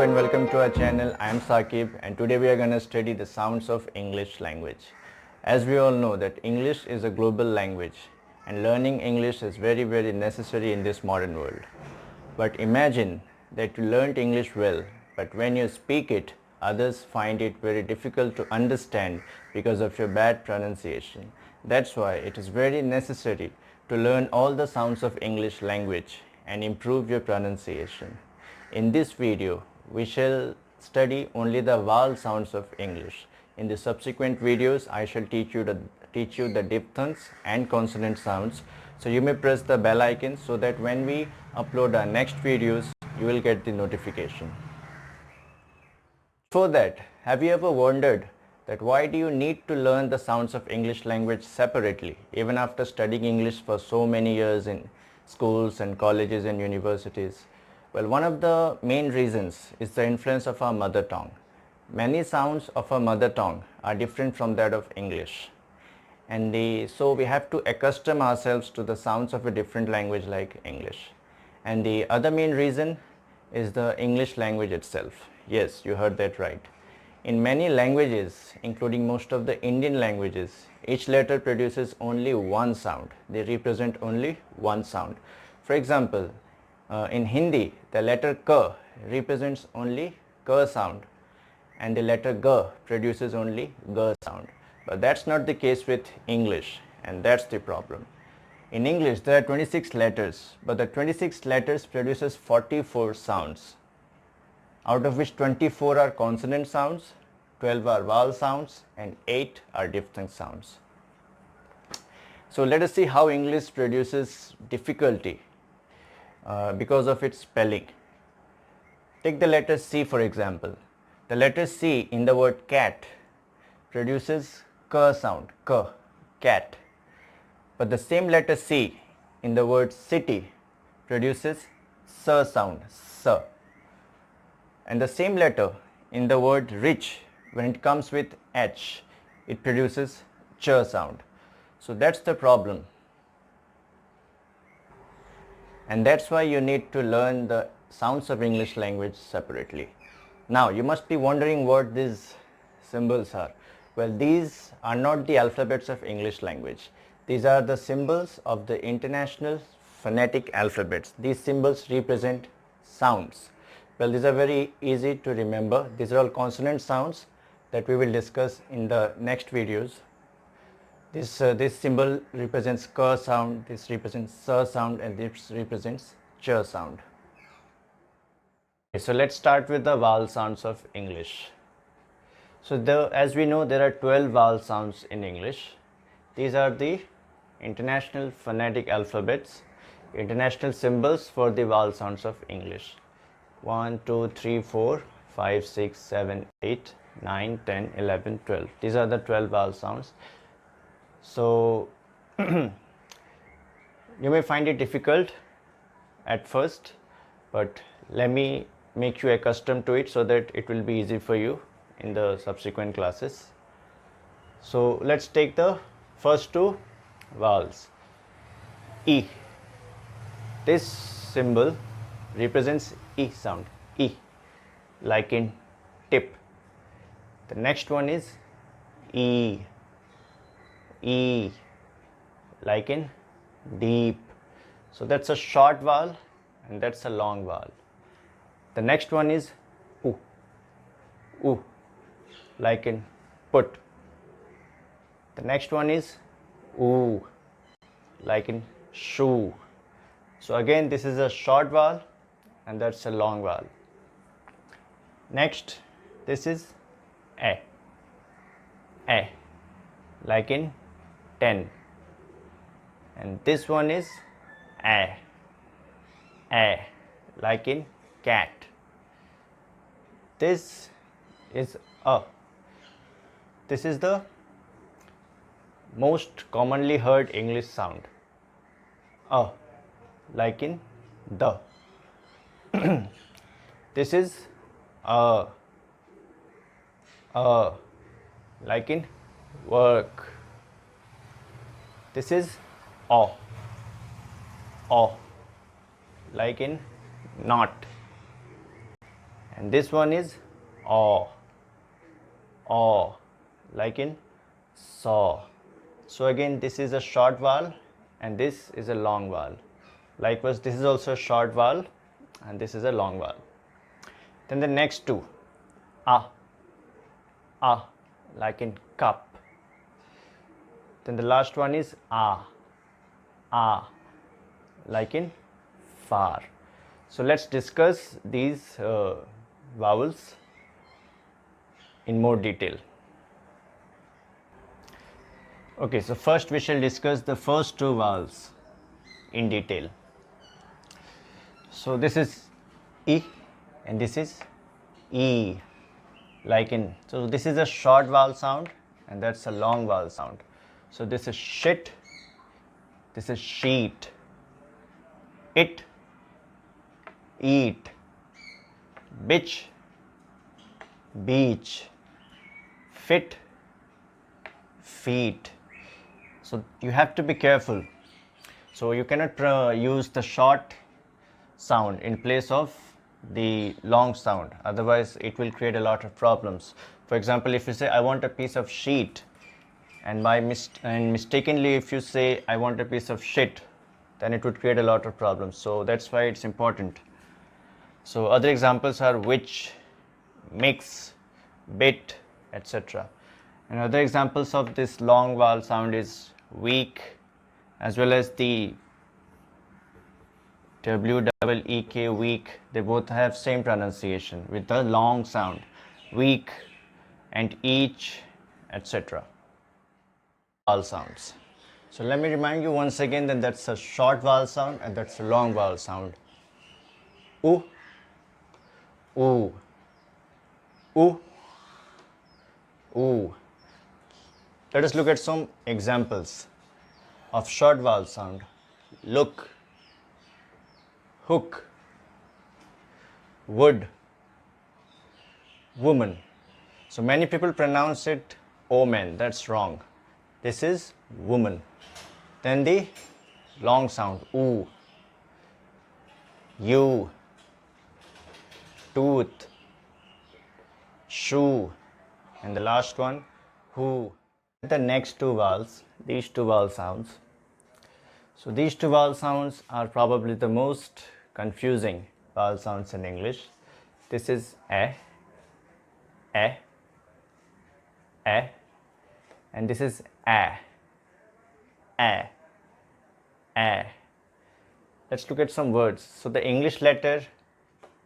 and welcome to our channel. I am Saqib and today we are going to study the sounds of English language. As we all know that English is a global language and learning English is very necessary in this modern world. But imagine that you learnt English well, but when you speak it, others find it very difficult to understand because of your bad pronunciation. That's why it is very necessary to learn all the sounds of English language and improve your pronunciation. In this video, we shall study only the vowel sounds of English. In the subsequent videos, I shall teach you the diphthongs and consonant sounds. So you may press the bell icon so that when we upload our next videos, you will get the notification. Before that, have you ever wondered that why do you need to learn the sounds of English language separately, even after studying English for so many years in schools and colleges and universities? Well, one of the main reasons is the influence of our mother tongue. Many sounds of our mother tongue are different from that of English. So we have to accustom ourselves to the sounds of a different language like English. And the other main reason is the English language itself. Yes, you heard that right. In many languages, including most of the Indian languages, each letter produces only one sound. They represent only one sound. For example, in Hindi, the letter K represents only K sound and the letter G produces only G sound. But that's not the case with English, and that's the problem. In English, there are 26 letters, but the 26 letters produces 44 sounds, out of which 24 are consonant sounds, 12 are vowel sounds, and 8 are diphthong sounds. So let us see how English produces difficulty because of its spelling. Take the letter C for example. The letter C in the word cat produces K sound, K, cat. But the same letter C in the word city produces S sound, S. And the same letter in the word rich, when it comes with H, it produces Ch sound. So that's the problem. And that's why you need to learn the sounds of English language separately. Now you must be wondering what these symbols are. Well, these are not the alphabets of English language. These are the symbols of the International Phonetic Alphabets. These symbols represent sounds. Well, these are very easy to remember. These are all consonant sounds that we will discuss in the next videos. This symbol represents K sound, this represents S sound, and this represents Ch sound. So let's start with the vowel sounds of English. So as we know, there are 12 vowel sounds in English. These are the International Phonetic Alphabets, international symbols for the vowel sounds of English. 1, 2, 3, 4, 5, 6, 7, 8, 9, 10, 11, 12. These are the 12 vowel sounds. So you may find it difficult at first, but let me make you accustomed to it so that it will be easy for you in the subsequent classes. So let's take the first two vowels. E. This symbol represents E sound, E, like in tip. The next one is E, E, like in deep. So that's a short vowel and that's a long vowel. The next one is U, U, like in put. The next one is U, like in shoe. So again, this is a short vowel and that's a long vowel. Next, this is A, like in 10. And this one is A, like in cat. This is A. This is the most commonly heard English sound. A, like in the. This is A, like in work. This is O, like in not. and this one is aw, aw, like in saw. So again, this is a short vowel and this is a long vowel. Likewise, this is also a short vowel and this is a long vowel. Then the next two, ah, like in cup. Then the last one is ah, like in far. So let's discuss these vowels in more detail. Okay, so first we shall discuss the first two vowels in detail. So this is E and this is E, like in, so this is a short vowel sound and that's a long vowel sound. So this is shit, this is sheet, it, eat, bitch, beach, fit, feet. So you have to be careful. So you cannot use the short sound in place of the long sound, otherwise it will create a lot of problems. For example, if you say I want a piece of sheet and mistakenly if you say I want a piece of shit, then it would create a lot of problems. So that's why it's important. So other examples are which, mix, bit, etc. And other examples of this long vowel sound is weak, as well as the W-E-E-K, weak. They both have same pronunciation with the long sound, weak and each, etc. Vowel sounds. So let me remind you once again that that's a short vowel sound and that's a long vowel sound. Oo, oo, oo, oo. Let us look at some examples of short vowel sound. Look, hook, wood, woman. So many people pronounce it omen. That's wrong. This is woman. Then the long sound, oo, you, tooth, shoe, and the last one, who. The next two vowels, these two vowel sounds. So these two vowel sounds are probably the most confusing vowel sounds in English. This is and this is a. Let's look at some words. So the English letter,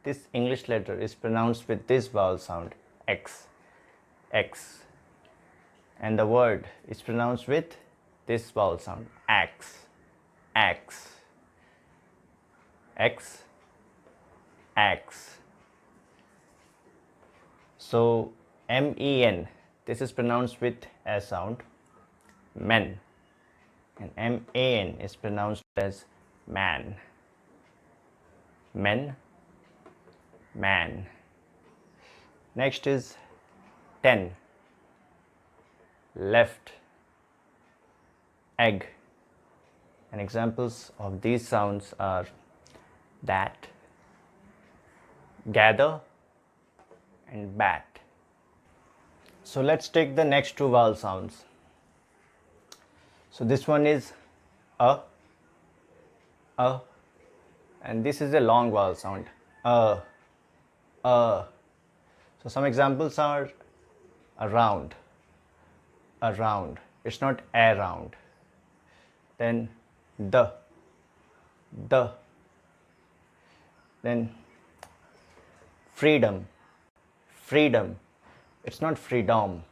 this English letter is pronounced with this vowel sound, X, X. And the word is pronounced with this vowel sound, axe, axe, X, axe. So men, this is pronounced with a sound, men, and man is pronounced as man, men, man. Next is 10, left, egg. And examples of these sounds are that, gather, and bat. So let's take the next two vowel sounds. So this one is a, and this is a long vowel sound, So some examples are around, around. It's not around. Then the. Then freedom, freedom. It's not freedom.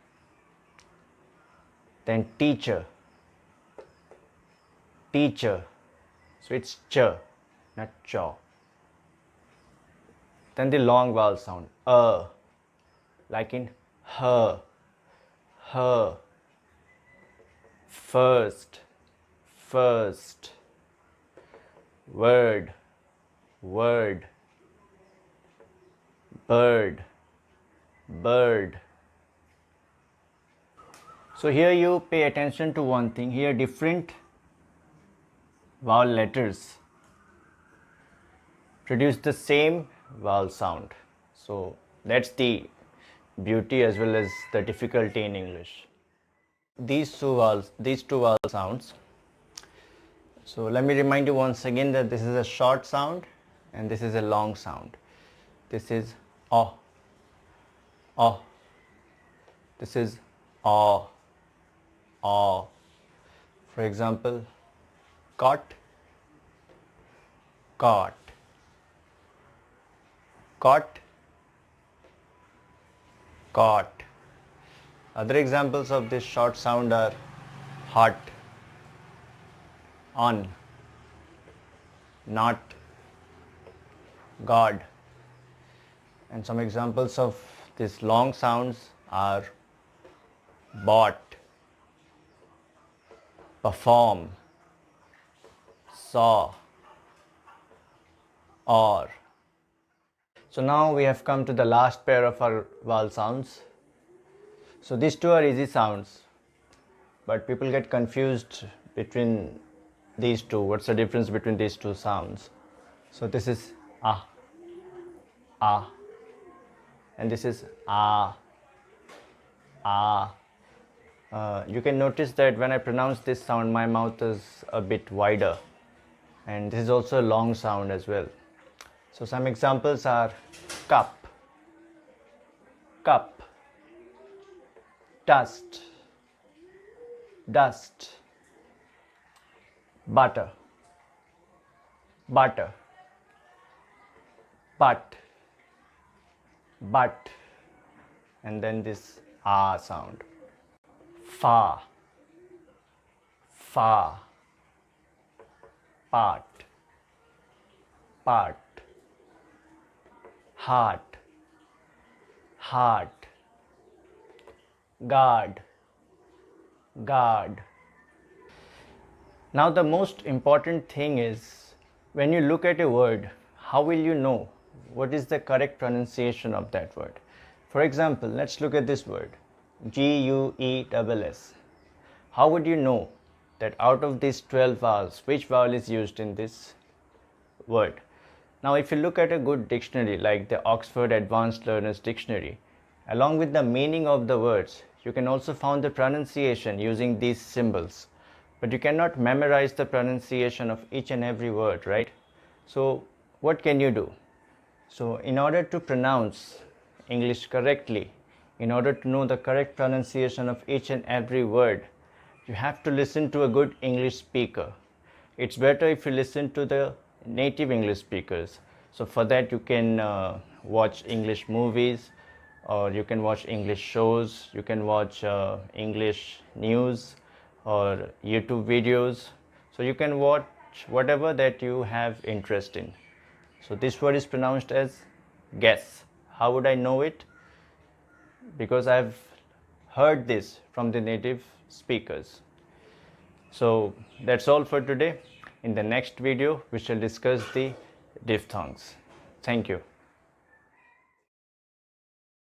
Then teacher, teacher. So it's ch, not chaw. Then the long vowel sound, like in her, her. First, first. Word, word. Bird, bird. So here you pay attention to one thing. Here different vowel letters produce the same vowel sound. So That's the beauty as well as the difficulty in English. These two vowel sounds. So let me remind you once again that this is a short sound and this is a long sound. This is oh, oh. This is oh, oh. For example, caught, caught, caught, caught. Other examples of this short sound are hot, on, not, God. And some examples of these long sounds are bought, perform, saw, or. So now we have come to the last pair of our vowel sounds. So these two are easy sounds, but people get confused between these two. What's the difference between these two sounds? So this is ah, ah, and this is ah, ah. You can notice that when I pronounce this sound, my mouth is a bit wider, and this is also a long sound as well. So some examples are cup, cup, dust, dust, butter, butter, but, and then this ah sound. Far, far, part, part, heart, heart, guard, guard. Now the most important thing is, when you look at a word, how will you know what is the correct pronunciation of that word? For example, let's look at this word, Guess. How would you know that out of these 12 vowels, which vowel is used in this word? Now if you look at a good dictionary like the Oxford Advanced Learners Dictionary, along with the meaning of the words, you can also find the pronunciation using these symbols. But you cannot memorize the pronunciation of each and every word, right? So what can you do? So in order to pronounce English correctly, in order to know the correct pronunciation of each and every word, you have to listen to a good English speaker. It's better if you listen to the native English speakers. So for that you can watch English movies, or you can watch English shows, you can watch English news or YouTube videos. So you can watch whatever that you have interest in. So this word is pronounced as guess. How would I know it? Because I've heard this from the native speakers. So that's all for today. In the next video, we shall discuss the diphthongs. Thank you.